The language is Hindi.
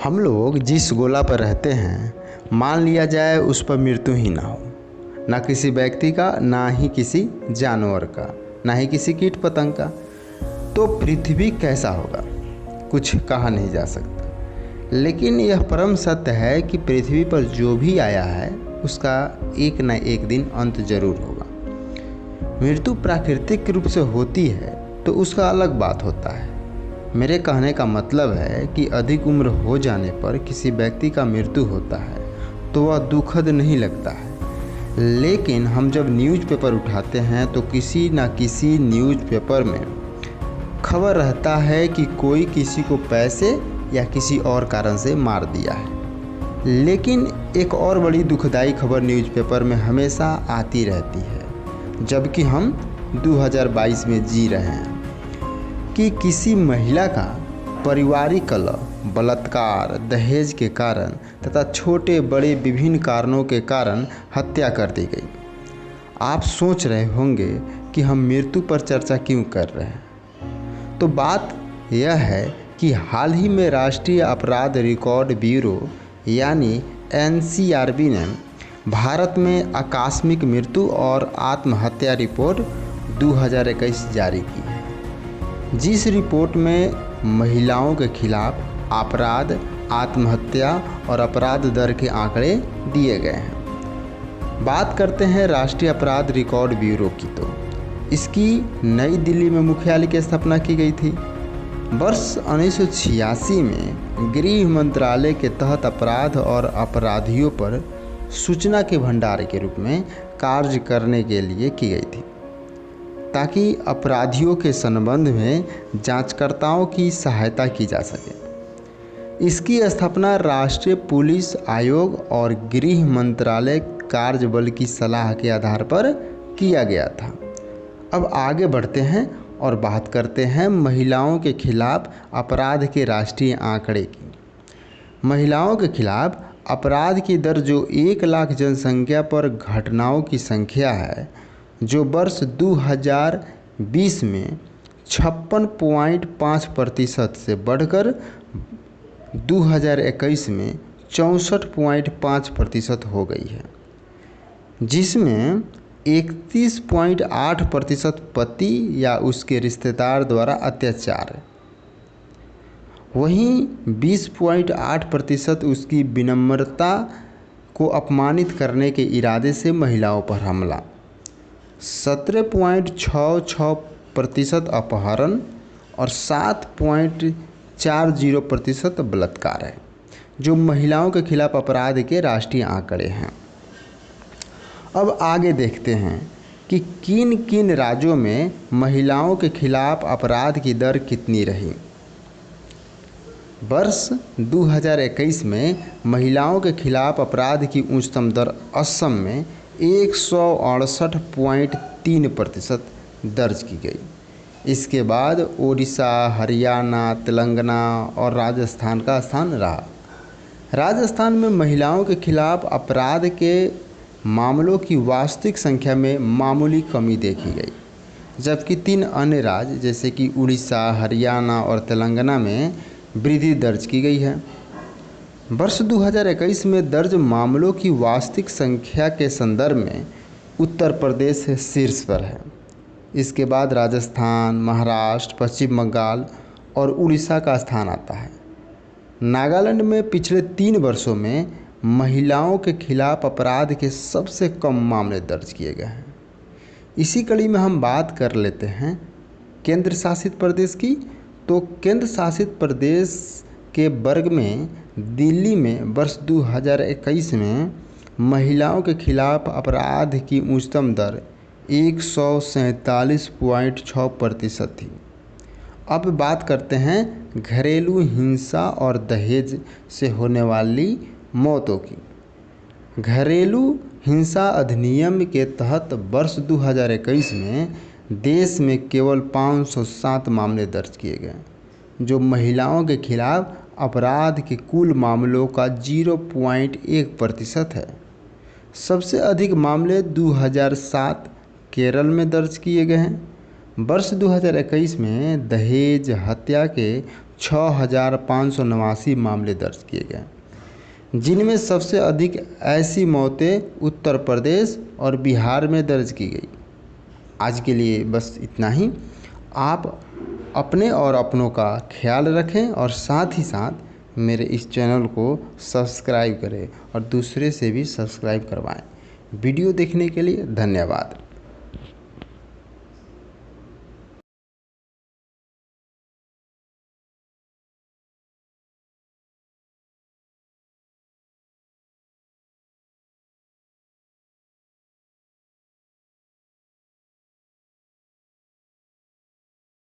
हम लोग जिस गोला पर रहते हैं, मान लिया जाए उस पर मृत्यु ही ना हो, ना किसी व्यक्ति का, ना ही किसी जानवर का, ना ही किसी कीट पतंग का, तो पृथ्वी कैसा होगा कुछ कहा नहीं जा सकता। लेकिन यह परम सत्य है कि पृथ्वी पर जो भी आया है उसका एक न एक दिन अंत जरूर होगा। मृत्यु प्राकृतिक रूप से होती है तो उसका अलग बात होता है। मेरे कहने का मतलब है कि अधिक उम्र हो जाने पर किसी व्यक्ति का मृत्यु होता है तो वह दुखद नहीं लगता है, लेकिन हम जब न्यूज़पेपर उठाते हैं तो किसी न किसी न्यूज़पेपर में खबर रहता है कि कोई किसी को पैसे या किसी और कारण से मार दिया है। लेकिन एक और बड़ी दुखदाई खबर न्यूज़पेपर में हमेशा आती रहती है, जबकि हम 2022 में जी रहे हैं, कि किसी महिला का पारिवारिक कलह, बलात्कार, दहेज के कारण तथा छोटे बड़े विभिन्न कारणों के कारण हत्या कर दी गई। आप सोच रहे होंगे कि हम मृत्यु पर चर्चा क्यों कर रहे हैं, तो बात यह है कि हाल ही में राष्ट्रीय अपराध रिकॉर्ड ब्यूरो यानी NCRB ने भारत में आकस्मिक मृत्यु और आत्महत्या रिपोर्ट 2021 जारी की है, जिस रिपोर्ट में महिलाओं के खिलाफ अपराध, आत्महत्या और अपराध दर के आंकड़े दिए गए हैं। बात करते हैं राष्ट्रीय अपराध रिकॉर्ड ब्यूरो की, तो इसकी नई दिल्ली में मुख्यालय की स्थापना की गई थी। वर्ष 1986 में गृह मंत्रालय के तहत अपराध और अपराधियों पर सूचना के भंडार के रूप में कार्य करने के लिए की गई थी, ताकि अपराधियों के संबंध में जांचकर्ताओं की सहायता की जा सके। इसकी स्थापना राष्ट्रीय पुलिस आयोग और गृह मंत्रालय कार्यबल की सलाह के आधार पर किया गया था। अब आगे बढ़ते हैं और बात करते हैं महिलाओं के खिलाफ अपराध के राष्ट्रीय आंकड़े की। महिलाओं के खिलाफ अपराध की दर जो 1 लाख जनसंख्या पर घटनाओं की संख्या है, जो वर्ष 2020 में 56.5% से बढ़कर 2021 में 64.5% हो गई है, जिसमें 31.8% पति या उसके रिश्तेदार द्वारा अत्याचार, वहीं 20.8% उसकी विनम्रता को अपमानित करने के इरादे से महिलाओं पर हमला, 17.66% अपहरण और 7.40% बलात्कार है, जो महिलाओं के खिलाफ अपराध के राष्ट्रीय आंकड़े हैं। अब आगे देखते हैं कि किन किन राज्यों में महिलाओं के खिलाफ अपराध की दर कितनी रही। वर्ष 2021 में महिलाओं के खिलाफ अपराध की उच्चतम दर असम में 168.3% दर्ज की गई। इसके बाद ओडिशा, हरियाणा, तेलंगाना और राजस्थान का स्थान रहा। राजस्थान में महिलाओं के खिलाफ अपराध के मामलों की वास्तविक संख्या में मामूली कमी देखी गई, जबकि 3 अन्य राज्य जैसे कि उड़ीसा, हरियाणा और तेलंगाना में वृद्धि दर्ज की गई है। वर्ष 2021 में दर्ज मामलों की वास्तविक संख्या के संदर्भ में उत्तर प्रदेश शीर्ष पर है। इसके बाद राजस्थान, महाराष्ट्र, पश्चिम बंगाल और उड़ीसा का स्थान आता है। नागालैंड में पिछले 3 वर्षों में महिलाओं के खिलाफ अपराध के सबसे कम मामले दर्ज किए गए हैं। इसी कड़ी में हम बात कर लेते हैं केंद्र शासित प्रदेश की। तो केंद्र शासित प्रदेश के वर्ग में दिल्ली में वर्ष 2021 में महिलाओं के खिलाफ अपराध की उच्चतम दर 147.6% थी। अब बात करते हैं घरेलू हिंसा और दहेज से होने वाली मौतों की। घरेलू हिंसा अधिनियम के तहत वर्ष 2021 में देश में केवल 507 मामले दर्ज किए गए, जो महिलाओं के खिलाफ अपराध के कुल मामलों का 0.1% है। सबसे अधिक मामले 2007 केरल में दर्ज किए गए हैं। वर्ष 2021 में दहेज हत्या के 6,589 मामले दर्ज किए गए, जिनमें सबसे अधिक ऐसी मौतें उत्तर प्रदेश और बिहार में दर्ज की गई। आज के लिए बस इतना ही। आप अपने और अपनों का ख्याल रखें और साथ ही साथ मेरे इस चैनल को सब्सक्राइब करें और दूसरे से भी सब्सक्राइब करवाएं। वीडियो देखने के लिए धन्यवाद।